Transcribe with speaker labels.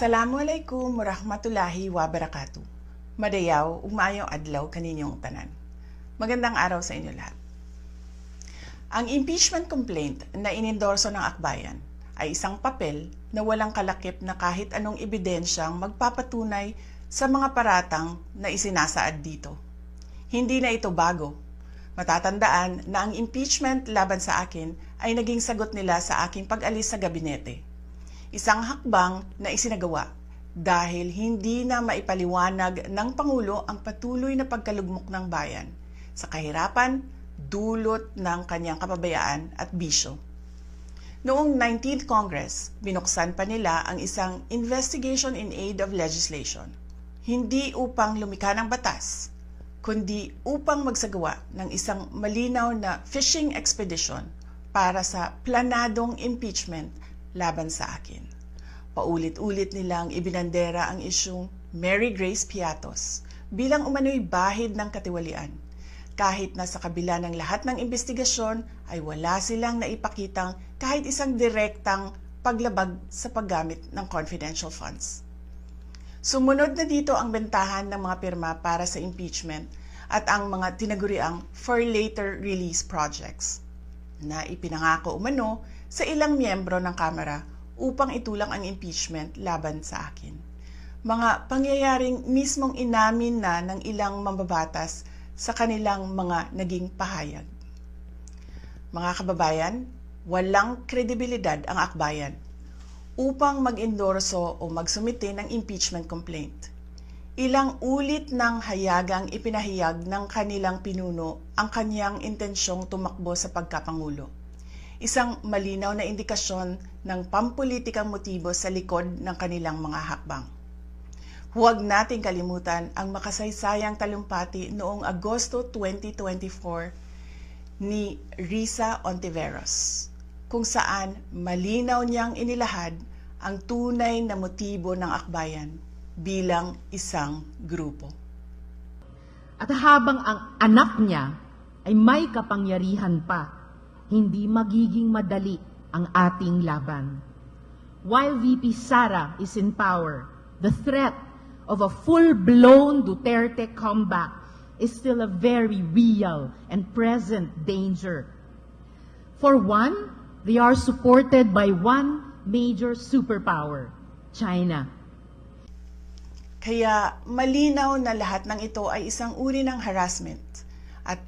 Speaker 1: Assalamualaikum warahmatullahi wabarakatuh. Madayaw, ug maayong adlaw kaninyong tanan. Magandang araw sa inyo lahat. Ang impeachment complaint na inendorso ng akbayan ay isang papel na walang kalakip na kahit anong ebidensyang magpapatunay sa mga paratang na isinasaad dito. Hindi na ito bago. Matatandaan na ang impeachment laban sa akin ay naging sagot nila sa aking pag-alis sa gabinete. Isang hakbang na isinagawa dahil hindi na maipaliwanag ng Pangulo ang patuloy na pagkalugmok ng bayan sa kahirapan dulot ng kanyang kapabayaan at bisyo. Noong 19th Congress, binuksan pa nila ang isang Investigation in Aid of Legislation, hindi upang lumikha ng batas, kundi upang magsagawa ng isang malinaw na fishing expedition para sa planadong impeachment laban sa akin. Paulit-ulit nilang ibinandera ang isyung Mary Grace Piatos bilang umano'y bahid ng katiwalian, kahit na sa kabila ng lahat ng investigasyon ay wala silang naipakitang kahit isang direktang paglabag sa paggamit ng confidential funds. Sumunod na dito ang bentahan ng mga pirma para sa impeachment at ang mga tinaguriang for later release projects na ipinangako umano sa ilang miyembro ng Kamara upang itulang ang impeachment laban sa akin. Mga pangyayaring mismong inamin na ng ilang mambabatas sa kanilang mga naging pahayag. Mga kababayan, walang kredibilidad ang akbayan upang mag-endorso o magsumite ng impeachment complaint. Ilang ulit ng hayagang ipinahayag ng kanilang pinuno ang kanyang intensyong tumakbo sa pagkapangulo. Isang malinaw na indikasyon ng pampulitikang motibo sa likod ng kanilang mga hakbang. Huwag nating kalimutan ang makasaysayang talumpati noong Agosto 2024 ni Risa Ontiveros, kung saan malinaw niyang inilahad ang tunay na motibo ng akbayan bilang isang grupo.
Speaker 2: At habang ang anak niya ay may kapangyarihan pa, hindi magiging madali ang ating laban. While VP Sara is in power, the threat of a full-blown Duterte comeback is still a very real and present danger. For one, they are supported by one major superpower, China.
Speaker 1: Kaya malinaw na lahat ng ito ay isang uri ng harassment at